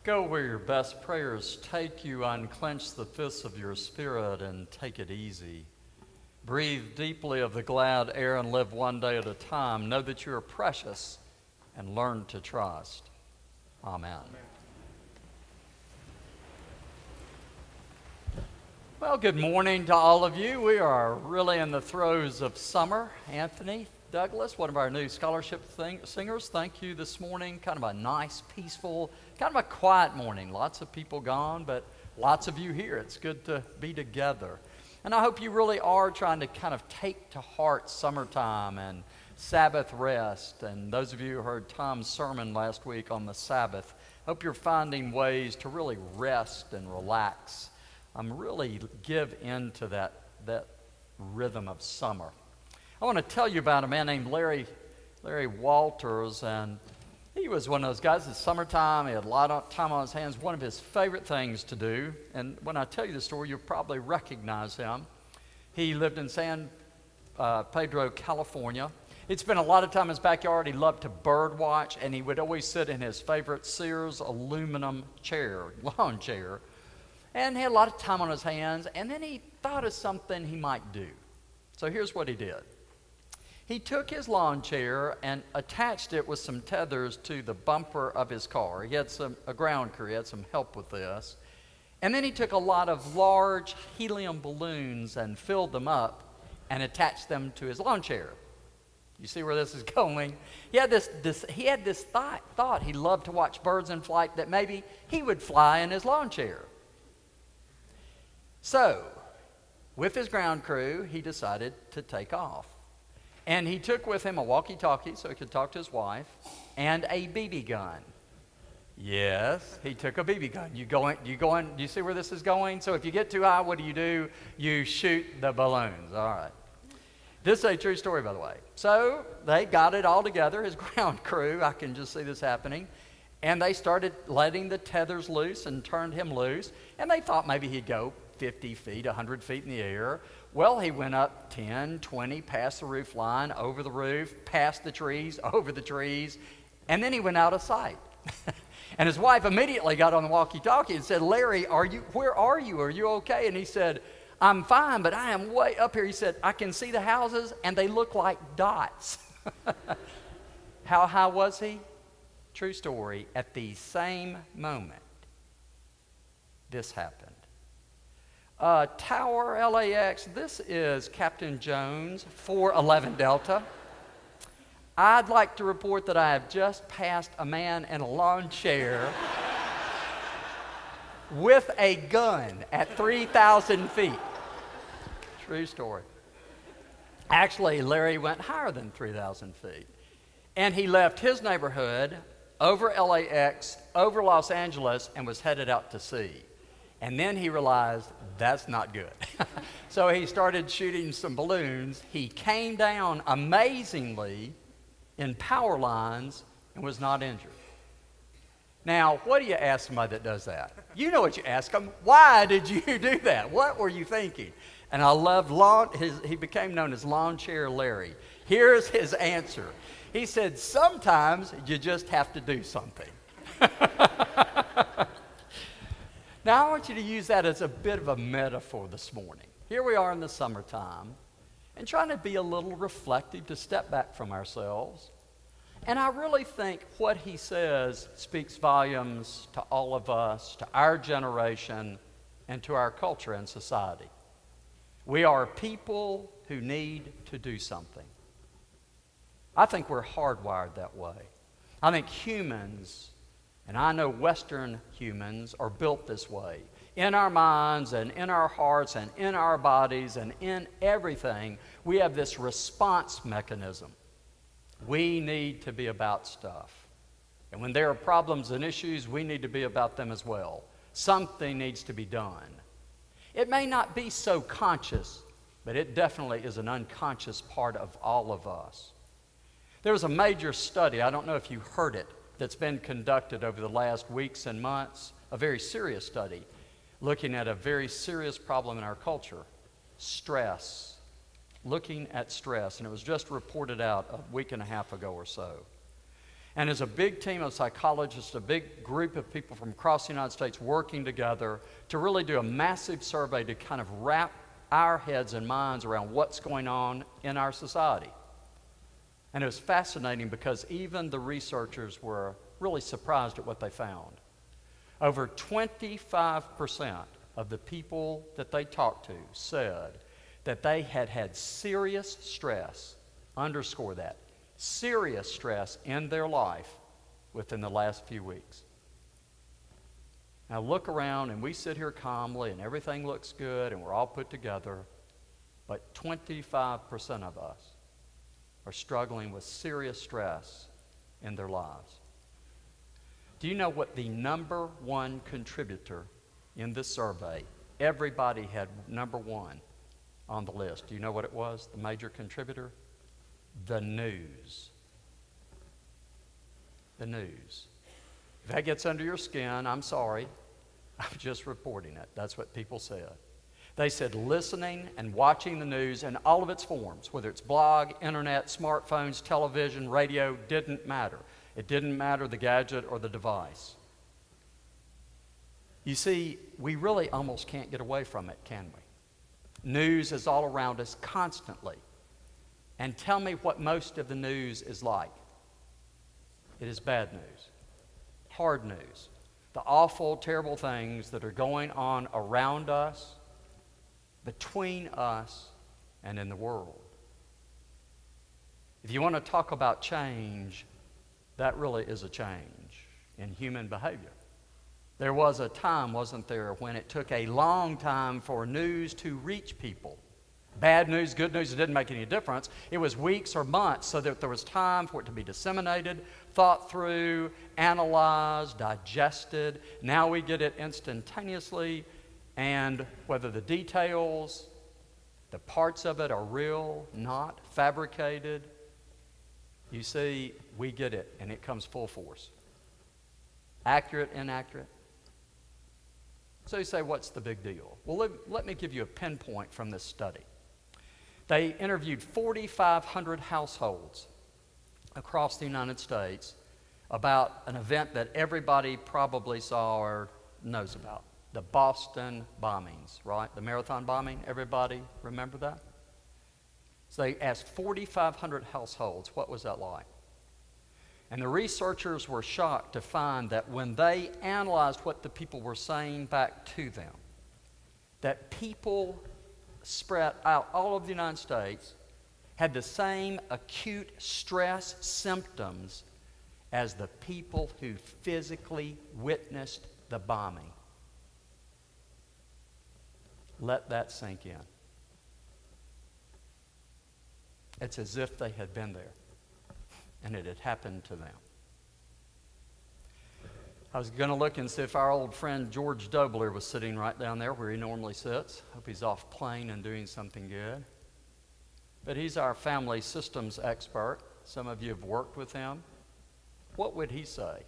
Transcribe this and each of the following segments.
Go where your best prayers take you, unclench the fists of your spirit and take it easy. Breathe deeply of the glad air and live one day at a time. Know that you are precious and learn to trust. Amen. Well, good morning to all of you. We are really in the throes of summer. Anthony Douglas, one of our new scholarship singers, thank you this morning. Kind of a nice, peaceful, kind of a quiet morning. Lots of people gone, but lots of you here. It's good to be together. And I hope you really are trying to kind of take to heart summertime and Sabbath rest. And those of you who heard Tom's sermon last week on the Sabbath, hope you're finding ways to really rest and relax. Really give into that rhythm of summer. I want to tell you about a man named Larry Walters, and he was one of those guys. It's summertime. He had a lot of time on his hands. One of his favorite things to do, and when I tell you the story, you'll probably recognize him. He lived in San Pedro, California. He'd spent a lot of time in his backyard. He loved to bird watch, and he would always sit in his favorite Sears aluminum lawn chair, and he had a lot of time on his hands, and then he thought of something he might do. So here's what he did. He took his lawn chair and attached it with some tethers to the bumper of his car. He had a ground crew. He had some help with this. And then he took a lot of large helium balloons and filled them up and attached them to his lawn chair. You see where this is going? He had this thought he loved to watch birds in flight, that maybe he would fly in his lawn chair. So, with his ground crew, he decided to take off. And he took with him a walkie-talkie so he could talk to his wife, and a BB gun. Yes, he took a BB gun. Do you see where this is going? So if you get too high, what do? You shoot the balloons. All right. This is a true story, by the way. So they got it all together, his ground crew. I can just see this happening. And they started letting the tethers loose and turned him loose. And they thought maybe he'd go 50 feet, 100 feet in the air. Well, he went up 10, 20, past the roof line, over the roof, past the trees, over the trees, and then he went out of sight. And his wife immediately got on the walkie-talkie and said, Larry, where are you? Are you okay? And he said, I'm fine, but I am way up here. He said, I can see the houses, and they look like dots. How high was he? True story. At the same moment, this happened. Tower, LAX, this is Captain Jones, 411 Delta. I'd like to report that I have just passed a man in a lawn chair with a gun at 3,000 feet. True story. Actually, Larry went higher than 3,000 feet. And he left his neighborhood over LAX, over Los Angeles, and was headed out to sea. And then he realized that's not good. So he started shooting some balloons. He came down amazingly in power lines and was not injured. Now, what do you ask somebody that does that? You know what you ask them. Why did you do that? What were you thinking? And I loved he became known as Lawn Chair Larry. Here's his answer. He said, sometimes you just have to do something. Now, I want you to use that as a bit of a metaphor this morning. Here we are in the summertime, and trying to be a little reflective, to step back from ourselves. And I really think what he says speaks volumes to all of us, to our generation, and to our culture and society. We are people who need to do something. I think we're hardwired that way. I think humans, and I know Western humans, are built this way. In our minds and in our hearts and in our bodies and in everything, we have this response mechanism. We need to be about stuff. And when there are problems and issues, we need to be about them as well. Something needs to be done. It may not be so conscious, but it definitely is an unconscious part of all of us. There was a major study, I don't know if you heard it, that's been conducted over the last weeks and months, a very serious study, looking at a very serious problem in our culture, stress, looking at stress, and it was just reported out a week and a half ago or so. And as a big team of psychologists, a big group of people from across the United States working together to really do a massive survey to kind of wrap our heads and minds around what's going on in our society. And it was fascinating because even the researchers were really surprised at what they found. Over 25% of the people that they talked to said that they had had serious stress, underscore that, serious stress in their life within the last few weeks. Now look around and we sit here calmly and everything looks good and we're all put together, but 25% of us are struggling with serious stress in their lives. Do you know what the number one contributor in this survey, everybody had number one on the list. Do you know what it was, the major contributor? The news. The news. If that gets under your skin, I'm sorry. I'm just reporting it. That's what people said. They said listening and watching the news in all of its forms, whether it's blog, internet, smartphones, television, radio, didn't matter. It didn't matter the gadget or the device. You see, we really almost can't get away from it, can we? News is all around us constantly. And tell me what most of the news is like. It is bad news, hard news, the awful, terrible things that are going on around us, between us, and in the world. If you want to talk about change, that really is a change in human behavior. There was a time, wasn't there, when it took a long time for news to reach people. Bad news, good news, it didn't make any difference. It was weeks or months so that there was time for it to be disseminated, thought through, analyzed, digested. Now we get it instantaneously, and whether the details, the parts of it are real, not fabricated, you see, we get it, and it comes full force. Accurate, inaccurate. So you say, what's the big deal? Well, let me give you a pinpoint from this study. They interviewed 4,500 households across the United States about an event that everybody probably saw or knows about, the Boston bombings, right? The marathon bombing, everybody remember that? So they asked 4,500 households, what was that like? And the researchers were shocked to find that when they analyzed what the people were saying back to them, that people spread out all over the United States had the same acute stress symptoms as the people who physically witnessed the bombing. Let that sink in. It's as if they had been there and it had happened to them. I was going to look and see if our old friend George Dobler was sitting right down there where he normally sits. Hope he's off playing and doing something good. But he's our family systems expert. Some of you have worked with him. What would he say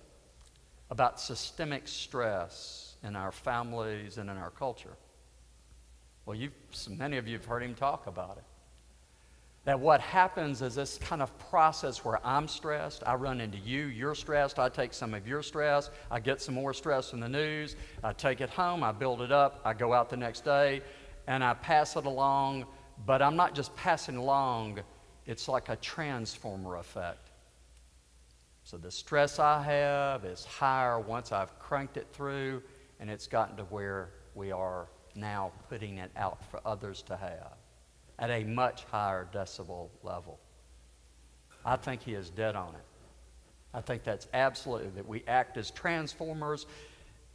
about systemic stress in our families and in our culture? Well, many of you have heard him talk about it. That what happens is this kind of process where I'm stressed, I run into you, you're stressed, I take some of your stress, I get some more stress from the news, I take it home, I build it up, I go out the next day, and I pass it along, but I'm not just passing along, it's like a transformer effect. So the stress I have is higher once I've cranked it through, and it's gotten to where we are now putting it out for others to have at a much higher decibel level. I think he is dead on it. I think that's absolutely, that we act as transformers,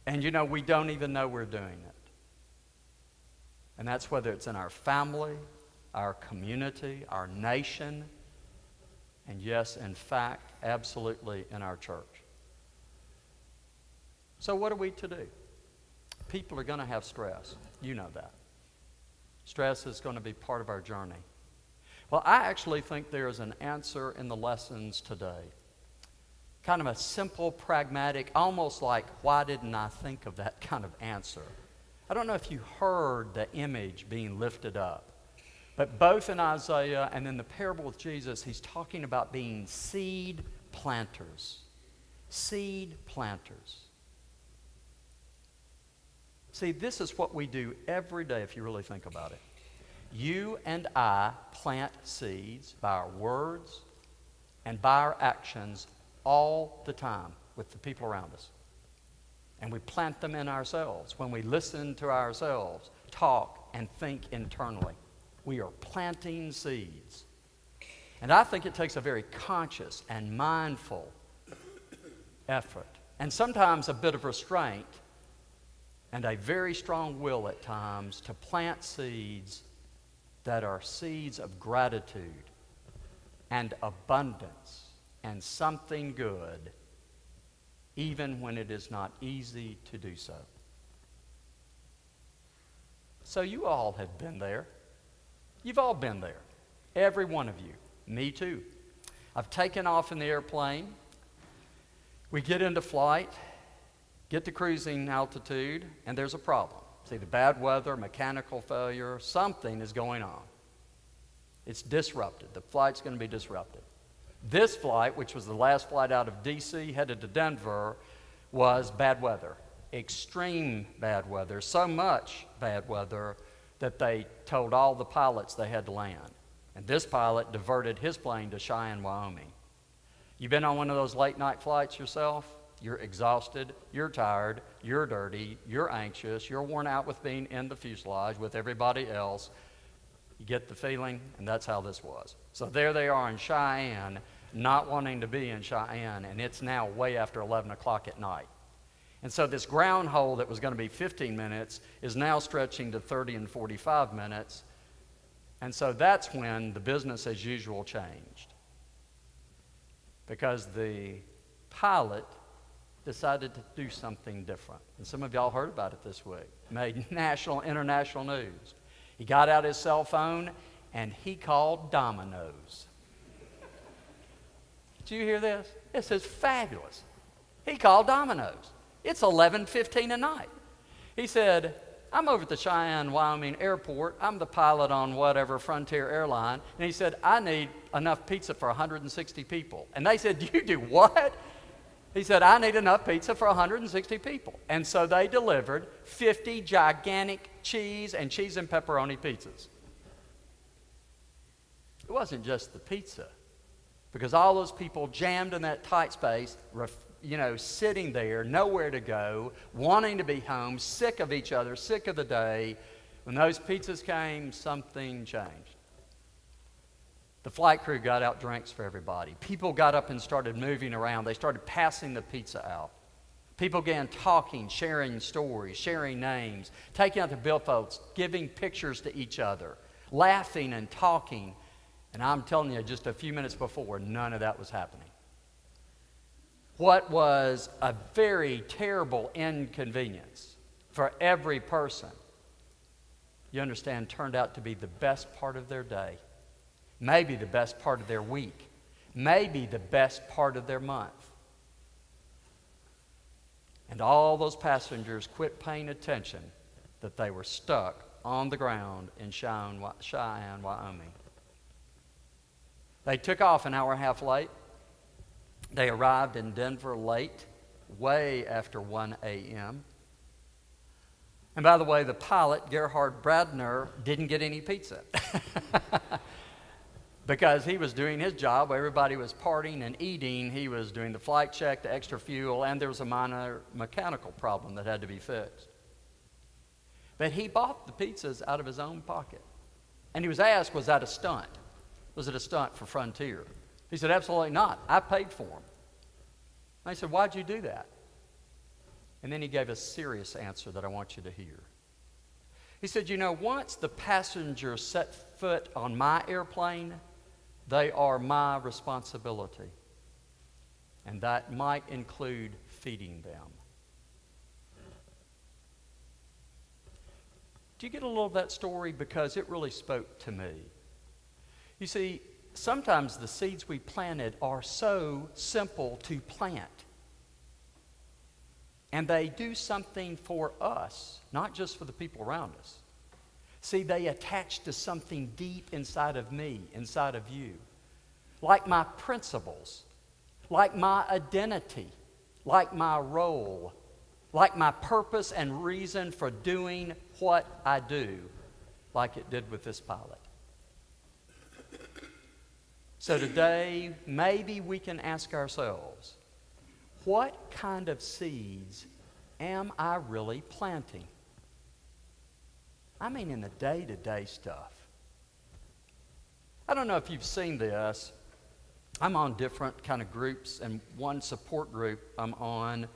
and we don't even know we're doing it. And that's whether it's in our family, our community, our nation, and yes, in fact, absolutely in our church. So what are we to do? People are going to have stress. You know that. Stress is going to be part of our journey. Well, I actually think there is an answer in the lessons today. Kind of a simple, pragmatic, almost like, why didn't I think of that kind of answer? I don't know if you heard the image being lifted up, but both in Isaiah and in the parable with Jesus, he's talking about being seed planters. Seed planters. See, this is what we do every day if you really think about it. You and I plant seeds by our words and by our actions all the time with the people around us. And we plant them in ourselves. When we listen to ourselves, talk, and think internally, we are planting seeds. And I think it takes a very conscious and mindful effort, and sometimes a bit of restraint, and a very strong will at times to plant seeds that are seeds of gratitude and abundance and something good, even when it is not easy to do so. So you all have been there. You've all been there. Every one of you. Me too. I've taken off in the airplane. We get into flight, get to cruising altitude, and there's a problem. It's either bad weather, mechanical failure, something is going on. It's disrupted. The flight's going to be disrupted. This flight, which was the last flight out of D.C. headed to Denver, was bad weather, extreme bad weather, so much bad weather that they told all the pilots they had to land. And this pilot diverted his plane to Cheyenne, Wyoming. You've been on one of those late night flights yourself? You're exhausted, you're tired, you're dirty, you're anxious, you're worn out with being in the fuselage with everybody else. You get the feeling, and that's how this was. So there they are in Cheyenne, not wanting to be in Cheyenne, and it's now way after 11 o'clock at night. And so this ground hold that was going to be 15 minutes is now stretching to 30 and 45 minutes. And so that's when the business as usual changed. Because the pilot decided to do something different. And some of y'all heard about it this week. Made national, international news. He got out his cell phone and he called Domino's. Did you hear this? This is fabulous. He called Domino's. It's 11:15 at night. He said, I'm over at the Cheyenne, Wyoming airport. I'm the pilot on whatever Frontier airline. And he said, I need enough pizza for 160 people. And they said, you do what? He said, I need enough pizza for 160 people. And so they delivered 50 gigantic cheese and pepperoni pizzas. It wasn't just the pizza, because all those people jammed in that tight space, sitting there, nowhere to go, wanting to be home, sick of each other, sick of the day. When those pizzas came, something changed. The flight crew got out drinks for everybody. People got up and started moving around. They started passing the pizza out. People began talking, sharing stories, sharing names, taking out the billfolds, giving pictures to each other, laughing and talking. And I'm telling you, just a few minutes before, none of that was happening. What was a very terrible inconvenience for every person, you understand, turned out to be the best part of their day, maybe the best part of their week, maybe the best part of their month. And all those passengers quit paying attention that they were stuck on the ground in Cheyenne, Wyoming. They took off an hour and a half late. They arrived in Denver late, way after 1 a.m. And by the way, the pilot, Gerhard Bradner, didn't get any pizza because he was doing his job. Everybody was partying and eating. He was doing the flight check, the extra fuel, and there was a minor mechanical problem that had to be fixed. But he bought the pizzas out of his own pocket. And he was asked, was that a stunt? Was it a stunt for Frontier? He said, absolutely not. I paid for them. I said, why'd you do that? And then he gave a serious answer that I want you to hear. He said, once the passengers set foot on my airplane, they are my responsibility. And that might include feeding them. Do you get a little of that story? Because it really spoke to me. You see, sometimes the seeds we planted are so simple to plant. And they do something for us, not just for the people around us. See, they attach to something deep inside of me, inside of you. Like my principles, like my identity, like my role, like my purpose and reason for doing what I do, like it did with this pilot. So today, maybe we can ask ourselves, what kind of seeds am I really planting? I mean in the day-to-day stuff. I don't know if you've seen this. I'm on different kind of groups, and one support group I'm on,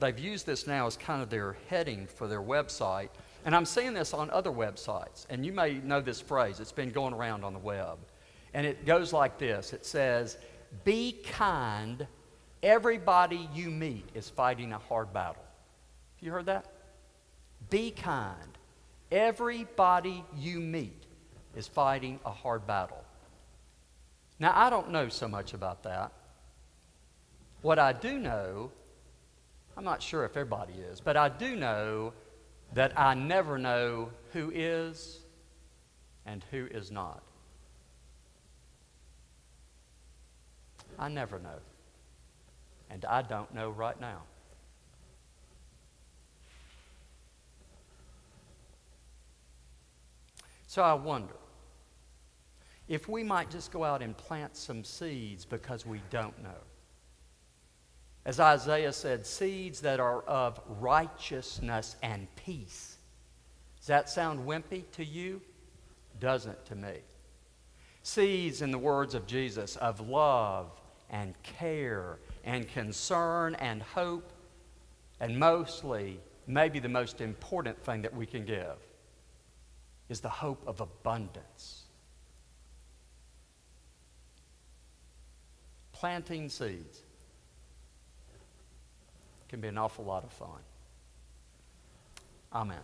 they've used this now as kind of their heading for their website. And I'm seeing this on other websites, and you may know this phrase. It's been going around on the web. And it goes like this. It says, "Be kind. Everybody you meet is fighting a hard battle." Have you heard that? Be kind. Everybody you meet is fighting a hard battle. Now, I don't know so much about that. What I do know, I'm not sure if everybody is, but I do know that I never know who is and who is not. I never know. And I don't know right now. So I wonder if we might just go out and plant some seeds because we don't know. As Isaiah said, seeds that are of righteousness and peace. Does that sound wimpy to you? Doesn't to me. Seeds, in the words of Jesus, of love and care and concern and hope, and mostly, maybe the most important thing that we can give is the hope of abundance. Planting seeds can be an awful lot of fun. Amen.